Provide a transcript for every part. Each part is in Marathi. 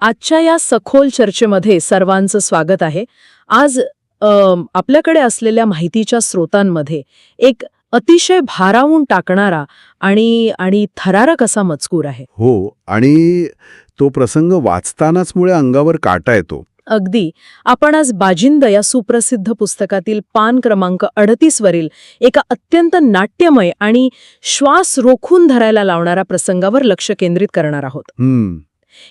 आजच्या या सखोल चर्चेमध्ये सर्वांचं स्वागत आहे. आज आपल्याकडे असलेल्या माहितीच्या स्रोतांमध्ये एक अतिशय भारावून टाकणारा आणि थरारक असा मजकूर आहे. हो, आणि तो प्रसंग वाचतानाच मुळे अंगावर काटा येतो. अगदी. आपण आज बाजिंद या सुप्रसिद्ध पुस्तकातील पान क्रमांक 38 वरील एका अत्यंत नाट्यमय आणि श्वास रोखून धरायला लावणाऱ्या प्रसंगावर लक्ष केंद्रित करणार आहोत.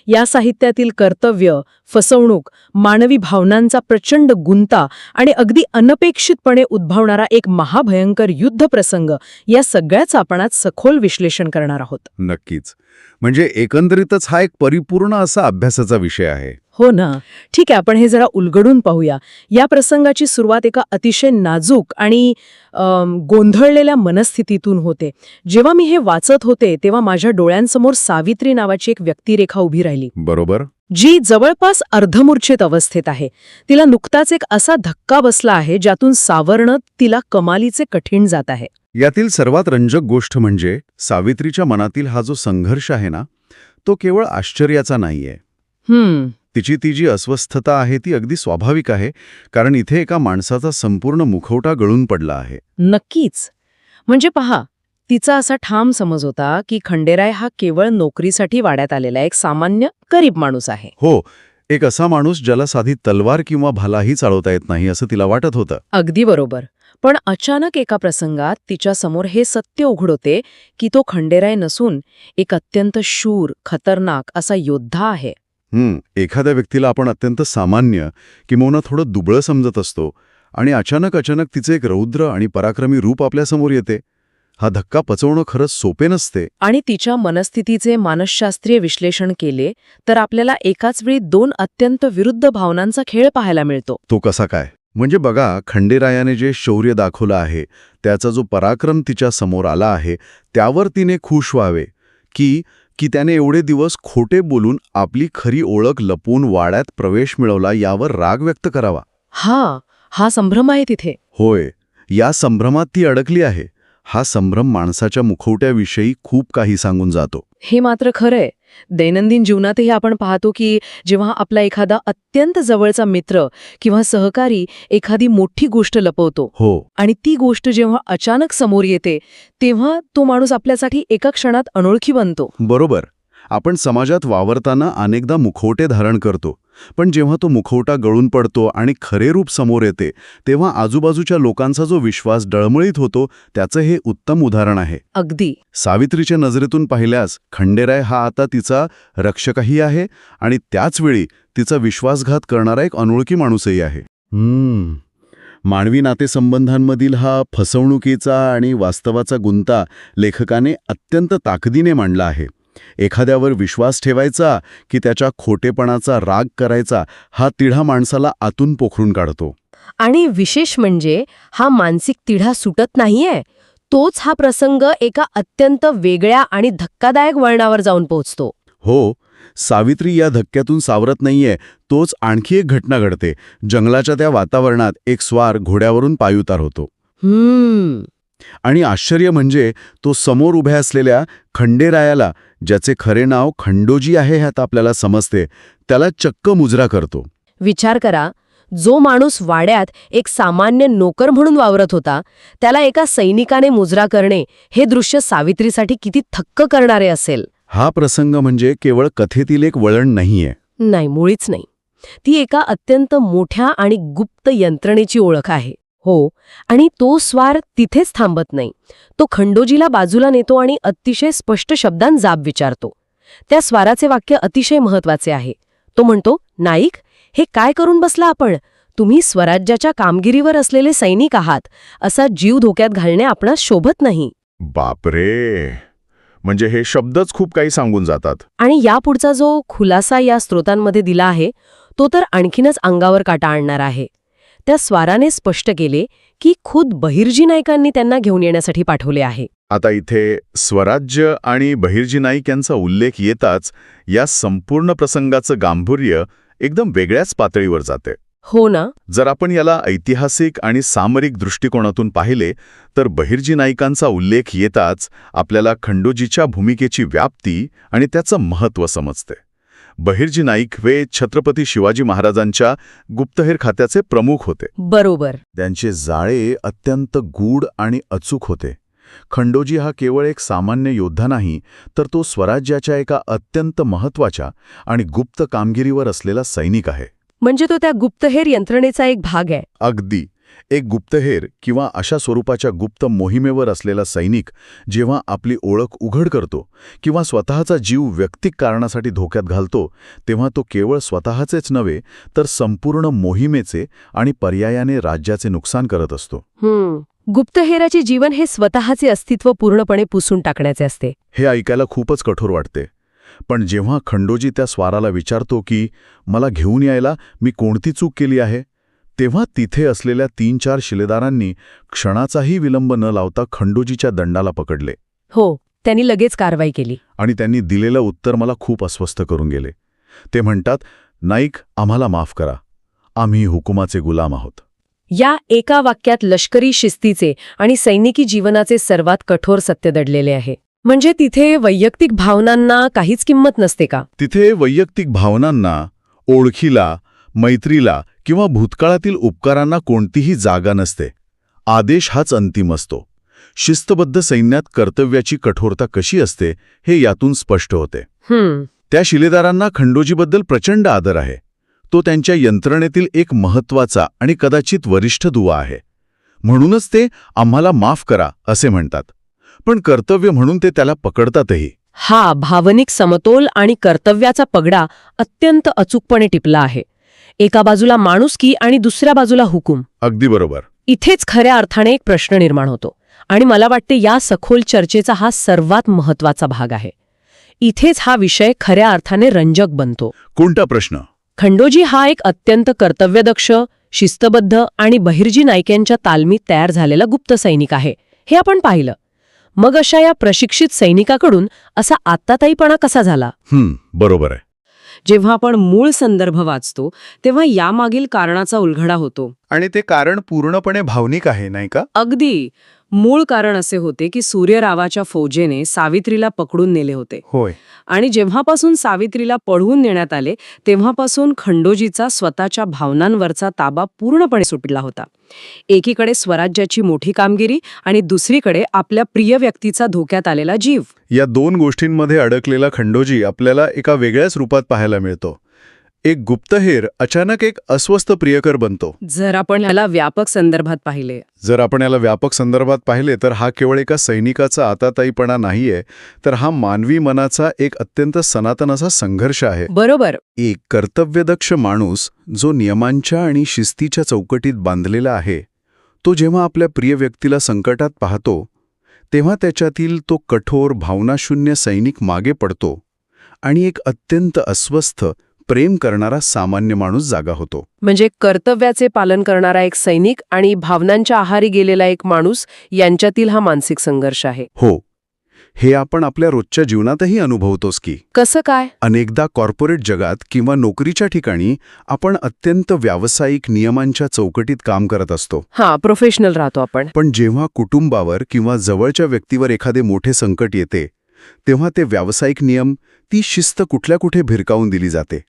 या साहित्यातील कर्तव्य, फसवणूक, मानवी भावनांचा प्रचंड गुंता आणि अगदी अनपेक्षितपणे उद्भवणारा एक महाभयंकर युद्ध प्रसंग या सगळ्याचं आपण आज सखोल विश्लेषण करणार आहोत. नक्कीच. म्हणजे एकंदरीतच हा एक परिपूर्ण असा अभ्यासाचा विषय आहे. हो ना. ठीक आहे, आपण हे जरा उलगडून पाहूया. या प्रसंगाची सुरुवात एका अतिशय नाजूक आणि गोंधळलेल्या मनस्थितीतून होते. जेव्हा मी हे वाचत होते तेव्हा माझ्या डोळ्यांसमोर सावित्री नावाची एक व्यक्तिरेखा उभी राहिली. बरोबर. जी जवळपास अर्धमूर्छित अवस्थेत आहे. तिला नुकताच एक असा धक्का बसला आहे ज्यातून सावरणं तिला कमालीचे कठीण जात आहे. यातील सर्वात रंजक गोष्ट म्हणजे सावित्रीच्या मनातील हा जो संघर्ष आहे ना, तो केवळ आश्चर्याचा नाहीये. तिची ती जी अस्वस्थता आहे ती अगदी स्वाभाविक आहे, कारण इथे एका माणसाचा संपूर्ण मुखवटा गळून पडला आहे. नक्कीच. म्हणजे पहा, तिचा असा ठाम समज होता की खंडेराय हा केवळ नोकरीसाठी वाड्यात आलेला एक सामान्य गरीब माणूस आहे. हो, एक असा माणूस ज्याला साधी तलवार किंवा भालाही चालवता येत नाही असं तिला वाटत होतं. अगदी बरोबर. पण अचानक एका प्रसंगात तिच्यासमोर हे सत्य उघड होते की तो खंडेराय नसून एक अत्यंत शूर, खतरनाक असा योद्धा आहे. एखाद्या व्यक्तीला आपण अत्यंत सामान्य किंवा थोडं दुबळं समजत असतो आणि अचानक तिचे एक रौद्र आणि पराक्रमी रूप आपल्यासमोर येते. हा धक्का पचवणं खरंच सोपे नसते. आणि तिच्या मनस्थितीचे मानसशास्त्रीय विश्लेषण केले तर आपल्याला एकाच वेळी दोन अत्यंत विरुद्ध भावनांचा खेळ पाहायला मिळतो. तो कसा काय? म्हणजे बघा, खंडेरायाने जे शौर्य दाखवलं आहे, त्याचा जो पराक्रम तिच्या समोर आला आहे, त्यावर तिने खुश व्हावे की त्याने एवढे दिवस खोटे बोलून आपली खरी ओळख लपवून वाड्यात प्रवेश मिळवला यावर राग व्यक्त करावा. हा संभ्रम आहे तिथे. होय, या संभ्रमात ती अडकली आहे. हा संभ्रम माणसाच्या मुखवट्याविषयी खूप काही सांगून जातो. हे मात्र खरंय. दैनंदिन जीवनातही आपण पाहतो की जेव्हा आपला एखादा अत्यंत जवळचा मित्र किंवा सहकारी एखादी मोठी गोष्ट लपवतो, आणि ती गोष्ट जेव्हा अचानक समोर येते तेव्हा तो माणूस आपल्यासाठी एका क्षणात अनोळखी बनतो. बरोबर. आपण समाजात वावरताना अनेकदा मुखवटे धारण करतो, पण जेव्हा तो मुखवटा गळून पडतो आणि खरे रूप समोर येते तेव्हा आजूबाजूच्या लोकांचा जो विश्वास डळमळीत होतो, त्याचं हे उत्तम उदाहरण आहे. अगदी. सावित्रीच्या नजरेतून पाहिल्यास खंडेराय हा आता तिचा रक्षकही आहे आणि त्याचवेळी तिचा विश्वासघात करणारा एक अनोळखी माणूसही आहे. मानवी नातेसंबंधांमधील हा फसवणुकीचा आणि वास्तवाचा गुंता लेखकाने अत्यंत ताकदीने मांडला आहे. एखाद्यावर विश्वास ठेवायचा की त्याच्या खोटेपणाचा राग करायचा, हा तिढा माणसाला आतून पोखरून काढतो. आणि विशेष म्हणजे हा मानसिक तिढा सुटत नाहीये. तोच हा प्रसंग एका अत्यंत वेगळ्या आणि धक्कादायक वळणावर जाऊन पोहोचतो. हो, सावित्री या धक्क्यातून सावरत नाहीये. तोच आणखी एक घटना घडते. जंगलाच्या त्या वातावरणात एक स्वार घोड्यावरून पायउतार होतो. आणि आश्चर्य म्हणजे तो समोर उभ्या असलेल्या खंडेरायाला, ज्याचे खरे नाव खंडोजी आहे ह्यात आपल्याला समजते, त्याला चक्क मुजरा करतो. विचार करा, जो माणूस वाड्यात एक सामान्य नोकर म्हणून वावरत होता त्याला एका सैनिकाने मुजरा करणे हे दृश्य सावित्रीसाठी किती थक्क करणारे असेल. हा प्रसंग म्हणजे केवळ कथेतील एक वळण नाहीये. नाही, मुळीच नाही. ती एका अत्यंत मोठ्या आणि गुप्त यंत्रणेची ओळख आहे. हो, आणि तो स्वार तिथेच थांबत नाही. तो खंडोजीला बाजूला नेतो आणि अतिशय स्पष्ट शब्दांत जाब विचारतो. त्या स्वाराचे वाक्य अतिशय महत्वाचे आहे. तो म्हणतो, नाईक, हे काय करून बसला आपण? तुम्ही स्वराज्याच्या कामगिरीवर असलेले सैनिक आहात. असा जीव धोक्यात घालणे आपणास शोभत नाही. बापरे, म्हणजे हे शब्दच खूप काही सांगून जातात. आणि यापुढचा जो खुलासा या स्रोतांमध्ये दिला आहे तो तर आणखीनच अंगावर काटा आणणार आहे. त्या स्वाराने स्पष्ट केले की खुद बहिर्जी नाईकांनी त्यांना घेऊन येण्यासाठी पाठवले आहे. आता इथे स्वराज्य आणि बहिर्जी नाईक यांचा उल्लेख येताच या संपूर्ण प्रसंगाचं गांभीर्य एकदम वेगळ्याच पातळीवर जाते. हो ना. जर आपण याला ऐतिहासिक आणि सामरिक दृष्टिकोनातून पाहिले तर बहिर्जी नाईकांचा उल्लेख येताच आपल्याला खंडोजीच्या भूमिकेची व्याप्ती आणि त्याचं महत्त्व समजते. बहिर्जी नाईक हे छत्रपती शिवाजी महाराजांच्या गुप्तहेर खात्याचे प्रमुख होते. बरोबर. त्यांचे जाळे अत्यंत गूढ आणि अचूक होते. खंडोजी हा केवळ एक सामान्य योद्धा नाही, तर तो स्वराज्याच्या एका अत्यंत महत्त्वाच्या आणि गुप्त कामगिरीवर असलेला सैनिक आहे. म्हणजे तो त्या गुप्तहेर यंत्रणेचा एक भाग आहे. अगदी. एक गुप्तहेर किंवा अशा स्वरूपाच्या गुप्त मोहिमेवर असलेला सैनिक जेव्हा आपली ओळख उघड करतो किंवा स्वतःचा जीव वैयक्तिक कारणासाठी धोक्यात घालतो, तेव्हा तो केवळ स्वतःचेच नव्हे तर संपूर्ण मोहिमेचे आणि पर्यायाने राज्याचे नुकसान करत असतो. गुप्तहेराचे जीवन हे स्वतःचे अस्तित्व पूर्णपणे पुसून टाकण्याचे असते. हे ऐकायला खूपच कठोर वाटते. पण जेव्हा खंडोजी त्या स्वाराला विचारतो की मला घेऊन यायला मी कोणती चूक केली आहे, तेव्हा तिथे असलेल्या 3-4 शिलेदारांनी क्षणाचाही विलंब न लावता खंडोजीच्या दंडाला पकडले. हो, त्यांनी लगेच कारवाई केली. आणि त्यांनी दिलेलं उत्तर मला खूप अस्वस्थ करून गेले. ते म्हणतात, नाईक, आम्हाला माफ करा, आम्ही हुकुमाचे गुलाम आहोत. या एका वाक्यात लष्करी शिस्तीचे आणि सैनिकी जीवनाचे सर्वात कठोर सत्य दडलेले आहे. म्हणजे तिथे वैयक्तिक भावनांना काहीच किंमत नसते का? तिथे वैयक्तिक भावनांना, ओळखीला, मैत्रीला किंवा भूतकाळातील उपकारांना कोणतीही जागा नसते. आदेश हाच अंतिम असतो. शिस्तबद्ध सैन्यात कर्तव्याची कठोरता कशी असते हे यातून स्पष्ट होते. त्या शिलेदारांना खंडोजीबद्दल प्रचंड आदर आहे. तो त्यांच्या यंत्रणेतील एक महत्त्वाचा आणि कदाचित वरिष्ठ दुवा आहे. म्हणूनच ते आम्हाला माफ करा असे म्हणतात. पण कर्तव्य म्हणून ते त्याला पकडतातही. हा भावनिक समतोल आणि कर्तव्याचा पगडा अत्यंत अचूकपणे टिपला आहे. एका बाजूला माणुसकी आणि दुसऱ्या बाजूला हुकूम. अगदी बरोबर. इथेच खऱ्या अर्थाने एक प्रश्न निर्माण होतो आणि मला वाटते या सखोल चर्चेचा हा सर्वात महत्त्वाचा भाग आहे. इथेच हा विषय खऱ्या अर्थाने रंजक बनतो. कोणता प्रश्न? खंडोजी हा एक अत्यंत कर्तव्यदक्ष, शिस्तबद्ध आणि बहिर्जी नाईकांच्या तालमीत तयार झालेला गुप्त सैनिक आहे, हे आपण पाहिलं. मग अशा या प्रशिक्षित सैनिकाकडून असा आत्ताताईपणा कसा झाला? बरोबर आहे. जेव्हा आपण मूळ संदर्भ वाचतो तेव्हा यामागील कारणाचा उलगडा होतो. आणि ते कारण पूर्णपणे भावनिक आहे, नाही का? अगदी. मूळ कारण असे होते की सूर्यरावाच्या फौजेने सावित्रीला पकडून नेले होते. होय. आणि जेव्हापासून सावित्रीला पळवून नेण्यात आले तेव्हापासून खंडोजीचा स्वतःच्या भावनांवरचा ताबा पूर्णपणे सुटला होता. एकीकडे स्वराज्याची मोठी कामगिरी आणि दुसरीकडे आपल्या प्रिय व्यक्तीचा धोक्यात आलेला जीव. या दोन गोष्टींमध्ये अडकलेला खंडोजी आपल्याला एका वेगळ्याच रूपात पाहायला मिळतो. एक गुप्तहेर अचानक एक अस्वस्थ प्रियकर बनतो. जर आपण याला व्यापक संदर्भात पाहिले तर हा केवळ एका सैनिकाचा आताताईपणा नाहीये, तर हा मानवी मनाचा एक अत्यंत सनातन असा संघर्ष आहे. बरोबर. एक कर्तव्यदक्ष माणूस जो नियमांच्या आणि शिस्तीच्या चौकटीत बांधलेला आहे, तो जेव्हा आपल्या प्रिय व्यक्तीला संकटात पाहतो तेव्हा त्याच्यातील तो कठोर भावनाशून्य सैनिक मागे पडतो आणि एक अत्यंत अस्वस्थ प्रेम करणारा सामान्य माणूस जागा होतो. म्हणजे कर्तव्याचे पालन करणारा एक सैनिक आणि भावनांच्या आहारी गेलेला एक माणूस यांच्यातील हा मानसिक संघर्ष आहे. हो, हे आपण आपल्या रोजच्या जीवनातही अनुभवतोस की. कसं काय? अनेकदा कॉर्पोरेट जगात किंवा नोकरीच्या ठिकाणी आपण अत्यंत व्यावसायिक नियमांच्या चौकटीत काम करत असतो. प्रोफेशनल राहतो आपण. पण जेव्हा कुटुंबावर किंवा जवळच्या व्यक्तीवर एखादे मोठे संकट येते तेव्हा ते व्यावसायिक नियम, ती शिस्त कुठल्या कुठे भिरकावून दिली जाते.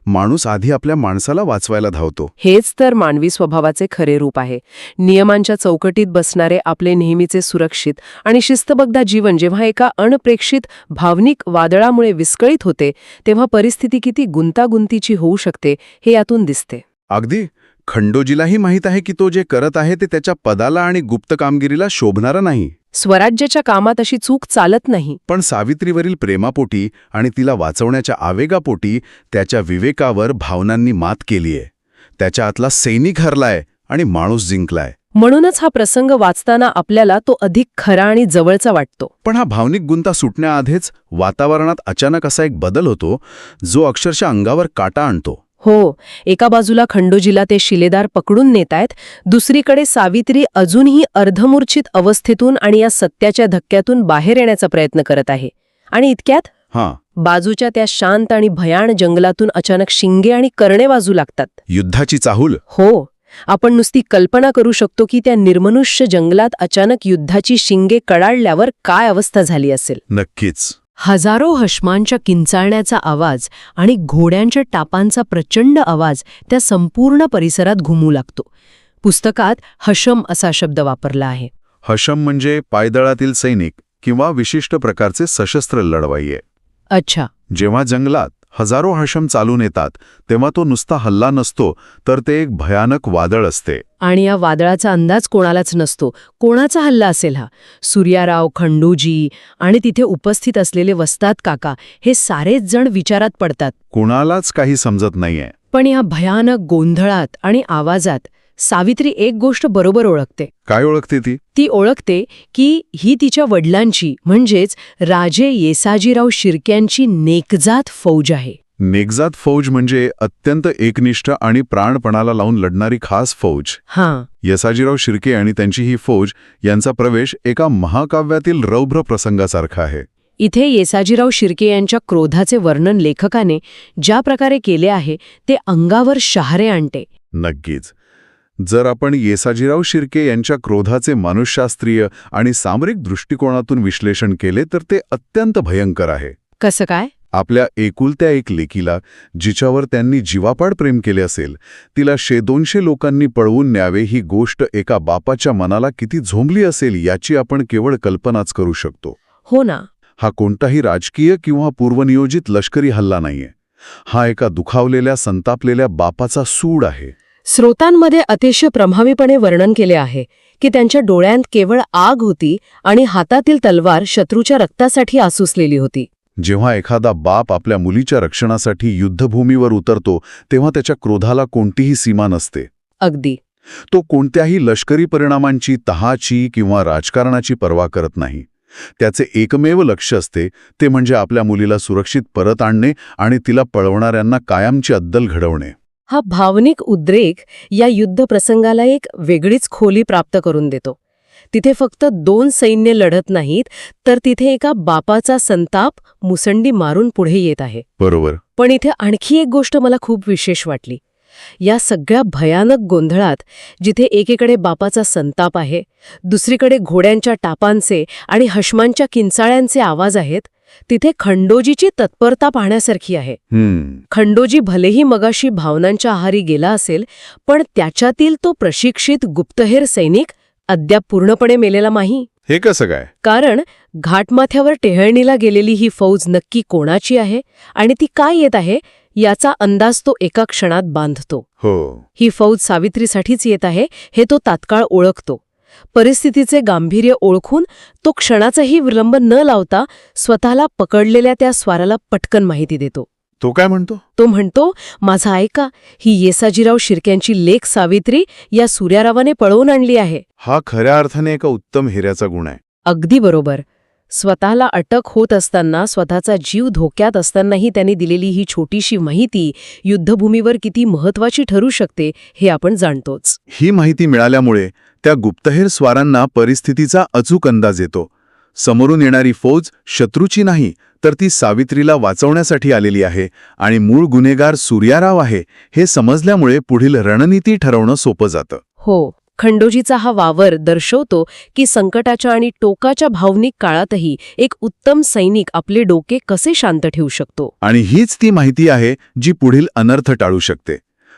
माणूस आधी आपल्या माणसाला वाचवायला धावतो. हेच तर मानवी स्वभावाचे खरे रूप आहे. नियमांच्या चौकटीत बसणारे आपले नेहमीचे सुरक्षित आणि शिस्तबद्ध जीवन जेव्हा एका अनपेक्षित भावनिक वादळामुळे विस्कळीत होते तेव्हा परिस्थिती किती गुंतागुंतीची होऊ शकते हे यातून दिसते. अगदी. खंडोजीलाही माहीत आहे की तो जे करत आहे ते त्याच्या पदाला आणि गुप्त कामगिरीला शोभणारं नाही. स्वराज्याच्या कामात अशी चूक चालत नाही. पण सावित्रीवरील प्रेमापोटी आणि तिला वाचवण्याच्या आवेगापोटी त्याच्या विवेकावर भावनांनी मात केलीये. त्याच्या आतला सैनिक हरलाय आणि माणूस जिंकलाय. म्हणूनच हा प्रसंग वाचताना आपल्याला तो अधिक खरा आणि जवळचा वाटतो. पण हा भावनिक गुंता सुटण्याआधीच वातावरणात अचानक असा एक बदल होतो जो अक्षरशः अंगावर काटा आणतो. हो, एका बाजूला खंडोजीला ते शिलेदार पकडून नेतायत, दुसरीकडे सावित्री अजूनही अर्धमूर्छित अवस्थेतून आणि या सत्याच्या धक्क्यातून बाहेर येण्याचा प्रयत्न करत आहे. आणि इतक्यात बाजूच्या त्या शांत आणि भयाण जंगलातून अचानक शिंगे आणि कर्णे वाजू लागतात. युद्धाची चाहूल. हो, आपण नुसती कल्पना करू शकतो की त्या निर्मनुष्य जंगलात अचानक युद्धाची शिंगे कडाडल्यावर काय अवस्था झाली असेल. नक्कीच. हजारो हश्मांच्या किंचाळण्याचा आवाज आणि घोड्यांच्या टापांचा प्रचंड आवाज त्या संपूर्ण परिसरात घुमू लागतो. पुस्तकात हशम असा शब्द वापरला आहे. हशम म्हणजे पायदळातील सैनिक किंवा विशिष्ट प्रकारचे सशस्त्र लढवाई आहे. अच्छा. जेव्हा जंगलात हजारो हशम चालून येतात तेव्हा तो नुसता हल्ला नसतो, तर ते एक भयानक वादळ असते. आणि या वादळाचा अंदाज कोणालाच नसतो. कोणाचा हल्ला असेल हा? सूर्याराव, खंडूजी आणि तिथे उपस्थित असलेले वस्ताद काका हे सारेच जण विचारात पडतात. कुणालाच काही समजत नाहीये. पण या भयानक गोंधळात आणि आवाजात सावित्री एक गोष्ट बरोबर ओळखते. काय ओळखते ती? ती ओळखते की ही तिच्या वडिलांची म्हणजेच राजे येसाजीराव शिर्क्यांची नेकजात फौज आहे. नेकजात फौज म्हणजे अत्यंत एकनिष्ठ आणि प्राणपणाला लावून लढणारी खास फौज. हां. येसाजीराव शिर्के आणि त्यांची ही फौज यांचा प्रवेश एका महाकाव्यातील रौद्र प्रसंगासारखा आहे. इथे येसाजीराव शिर्के यांच्या क्रोधाचे वर्णन लेखकाने ज्या प्रकारे केले आहे ते अंगावर शहारे आणते. नक्कीच. जर आपण येसाजीराव शिर्के यांच्या क्रोधाचे मानुषशास्त्रीय आणि सामरिक दृष्टिकोनातून विश्लेषण केले तर ते अत्यंत भयंकर आहे. कसं काय? आपल्या एकुलत्या एक लेकीला, जिच्यावर त्यांनी जीवापाड प्रेम केले असेल, तिला 100-200 लोकांनी पळवून न्यावे ही गोष्ट एका बापाच्या मनाला किती झोंबली असेल याची आपण केवळ कल्पनाच करू शकतो. हो ना. हा कोणताही राजकीय किंवा पूर्वनियोजित लष्करी हल्ला नाहीये. हा एका दुखावलेल्या संतापलेल्या बापाचा सूड आहे. स्रोतांमध्ये अतिशय प्रभावीपणे वर्णन केले आहे की त्यांच्या डोळ्यांत केवळ आग होती आणि हातातील तलवार शत्रूच्या रक्तासाठी आसुसलेली होती. जेव्हा एखादा बाप आपल्या मुलीच्या रक्षणासाठी युद्धभूमीवर उतरतो तेव्हा त्याच्या क्रोधाला कोणतीही सीमा नसते. अगदी. तो कोणत्याही लष्करी परिणामांची, तहाची किंवा राजकारणाची पर्वा करत नाही. त्याचे एकमेव लक्ष असते ते म्हणजे आपल्या मुलीला सुरक्षित परत आणणे आणि तिला पळवणाऱ्यांना कायमची अद्दल घडवणे. हा भावनिक उद्रेक या युद्ध प्रसंगाला एक वेगळीच खोली प्राप्त करून देतो. तिथे फक्त 2 सैन्य लढत नाहीत, तर तिथे एका बापाचा संताप मुसंडी मारून पुढे येत आहे. बरोबर. पण इथे आणखी एक गोष्ट मला खूप विशेष वाटली. या सगळ्या भयानक गोंधळात जिथे एकीकडे बापाचा संताप आहे, दुसरीकडे घोड्यांच्या टापांचे आणि हश्मांच्या किंचाळ्यांचे आवाज आहेत, तिथे खंडोजीची तत्परता पाहण्यासारखी आहे. खंडोजी भलेही मगाशी भावनांच्या आहारी गेला असेल, पण त्याच्यातील तो प्रशिक्षित गुप्तहेर सैनिक अद्याप पूर्णपणे मेलेला नाही. हे कसं काय? कारण घाटमाथ्यावर टेहळणीला गेलेली ही फौज नक्की कोणाची आहे आणि ती काय येत आहे याचा अंदाज तो एका क्षणात बांधतो. हो. ही फौज सावित्रीसाठीच येत आहे हे तो तात्काळ ओळखतो. परिस्थितीचे गांभीर्य ओळखून तो क्षणाचाही विलंब न लावता स्वतःला पकडलेल्या त्या स्वाराला पटकन माहिती देतो. तो काय म्हणतो? तो म्हणतो, माझा ऐका, ही येसाजीराव शिर्क्यांची लेक सावित्री या सूर्यारावाने पळवून आणली आहे. हा खऱ्या अर्थाने एका उत्तम हिऱ्याचा गुण आहे. अगदी बरोबर. स्वतःला अटक होत असताना, स्वतःचा जीव धोक्यात असतानाही त्यांनी दिलेली ही छोटीशी माहिती युद्धभूमीवर किती महत्वाची ठरू शकते हे आपण जाणतोच. ही माहिती मिळाल्यामुळे त्या गुप्तहेर स्वारांना परिस्थितीचा अचूक अंदाज येतो. समोरून येणारी फौज शत्रूची नाही, तर ती सावित्रीला वाचवण्यासाठी आलेली आहे आणि मूळ गुन्हेगार सूर्याराव आहे हे समजल्यामुळे पुढील रणनीती ठरवणं सोपं जातं. हो. खंडोजीचा हा वावर दर्शवतो की संकटाच्या आणि टोकाच्या भावनिक काळातही एक उत्तम सैनिक आपले डोके कसे शांत ठेवू शकतो. आणि हीच ती माहिती आहे जी पुढील अनर्थ टाळू शकते.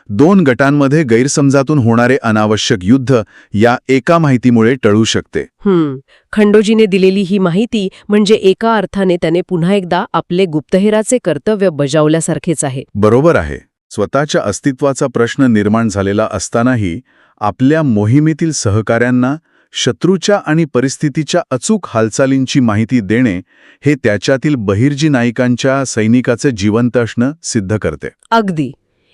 2 गटांमध्ये गैरसमजातून होणारे अनावश्यक युद्ध या एका माहितीमुळे टळू शकते. खंडोजीने दिलेली ही माहिती म्हणजे एका अर्थाने त्याने पुन्हा एकदा आपले गुप्तहेराचे कर्तव्य बजावल्यासारखेच आहे. बरोबर आहे. स्वतःच्या अस्तित्वाचा प्रश्न निर्माण झालेला असतानाही आपल्या मोहिमेतील सहकाऱ्यांना शत्रूच्या आणि परिस्थितीच्या अचूक हालचालींची माहिती देणे हे त्याच्यातील बहिर्जी नायिकांच्या सैनिकाचे जिवंत असणं सिद्ध करते. अगदी.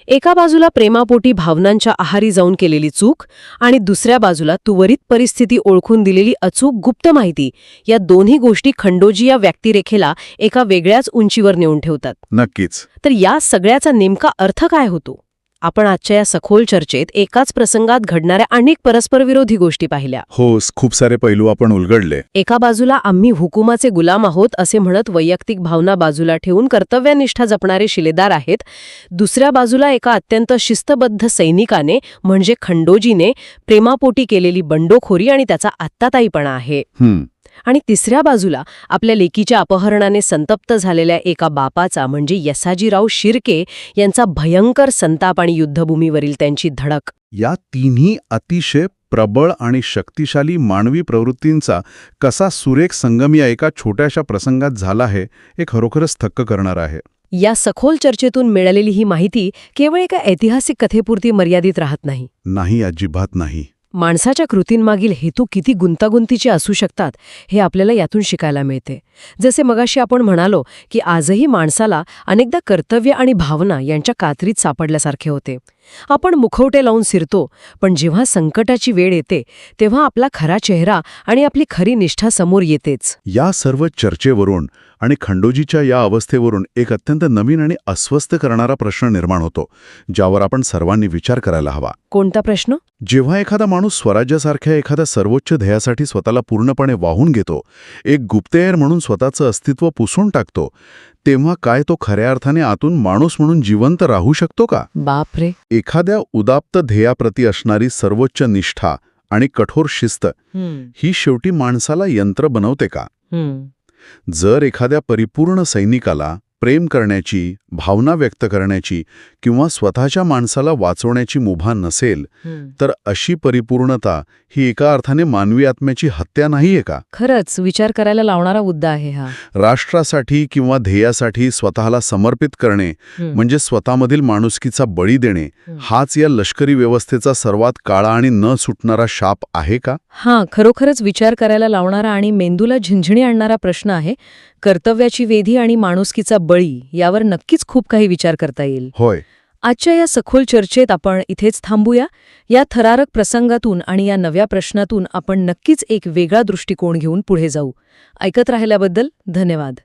एका बाजूला प्रेमापोटी भावनांच्या आहारी जाऊन केलेली चूक आणि दुसऱ्या बाजूला त्वरित परिस्थिती ओळखून दिलेली अचूक गुप्त माहिती, या दोन्ही गोष्टी खंडोजी या व्यक्तिरेखेला एका वेगळ्याच उंचीवर नेऊन ठेवतात. नक्कीच. तर या सगळ्याचा नेमका अर्थ काय होतो? आपण आजच्या या सखोल चर्चेत एकाच प्रसंगात घडणाऱ्या अनेक परस्परविरोधी गोष्टी पाहिल्या. हो, खूप सारे पैलू आपण उलगडले. एका बाजूला आम्ही हुकुमाचे गुलाम आहोत असे म्हणत वैयक्तिक भावना बाजूला ठेवून कर्तव्यनिष्ठा जपणारे शिलेदार आहेत. दुसऱ्या बाजूला एका अत्यंत शिस्तबद्ध सैनिकाने म्हणजे खंडोजीने प्रेमापोटी केलेली बंडोखोरी आणि त्याचा आत्ताताईपणा आहे. आणि तिसऱ्या बाजूला आपल्या लेकीच्या अपहरणाने संतप्त झालेल्या एका बापाचा म्हणजे यसाजीराव शिर्के यांचा भयंकर संताप आणि युद्धभूमीवरील त्यांची धडक. या तिन्ही अतिशय प्रबळ आणि शक्तिशाली मानवी प्रवृत्तींचा कसा सुरेख संगम या एका छोट्याशा प्रसंगात झाला आहे हे खरोखरच थक्क करणार आहे. या सखोल चर्चेतून मिळालेली ही माहिती केवळ एका ऐतिहासिक कथेपुरती मर्यादित राहत नाही. नाही, अजिबात नाही. माणसाच्या कृतींमागील हेतू किती गुंतागुंतीचे असू शकतात हे आपल्याला यातून शिकायला मिळते. जसे मगाशी आपण म्हणालो की आजही माणसाला अनेकदा कर्तव्य आणि भावना यांच्या कात्रीत सापडल्यासारखे होते. आपण मुखवटे लावून शिरतो, पण जेव्हा संकटाची वेळ येते तेव्हा आपला खरा चेहरा आणि आपली खरी निष्ठा समोर येतेच. या सर्व चर्चेवरून आणि खंडोजीच्या या अवस्थेवरून एक अत्यंत नवीन आणि अस्वस्थ करणारा प्रश्न निर्माण होतो, ज्यावर आपण सर्वांनी विचार करायला हवा. कोणता प्रश्न? जेव्हा एखादा माणूस स्वराज्यासारख्या एखाद्या सर्वोच्च ध्येयासाठी स्वतःला पूर्णपणे वाहून घेतो, एक गुप्तहेर म्हणून स्वतःचं अस्तित्व पुसून टाकतो, तेव्हा काय तो खऱ्या अर्थाने आतून माणूस म्हणून जिवंत राहू शकतो का? बापरे. एखाद्या उदात्त ध्येयाप्रती असणारी सर्वोच्च निष्ठा आणि कठोर शिस्त ही शेवटी माणसाला यंत्र बनवते का? जर एखाद्या परिपूर्ण सैनिकाला प्रेम करण्याची, भावना व्यक्त करण्याची किंवा स्वतःच्या माणसाला वाचवण्याची मुभा नसेल, तर अशी परिपूर्णता ही एका अर्थाने मानवी आत्म्याची हत्या नाहीये का? खरंच विचार करायला लावणारा मुद्दा आहे हा. राष्ट्रासाठी किंवा ध्येयासाठी स्वतःला समर्पित करणे म्हणजे स्वतःमधील माणुसकीचा बळी देणे, हाच या लष्करी व्यवस्थेचा सर्वात काळा आणि न सुटणारा शाप आहे का? हां, खरोखरच विचार करायला लावणारा आणि मेंदूला झिंझिणी आणणारा प्रश्न आहे. कर्तव्याची वेधी आणि माणुसकीचा बळी यावर नक्कीच खूप काही विचार करता येईल. होय. आजच्या या सखोल चर्चेत आपण इथेच थांबूया. या थरारक प्रसंगातून आणि या नव्या प्रश्नातून आपण नक्कीच एक वेगळा दृष्टिकोन घेऊन पुढे जाऊ. ऐकत राहिल्याबद्दल धन्यवाद.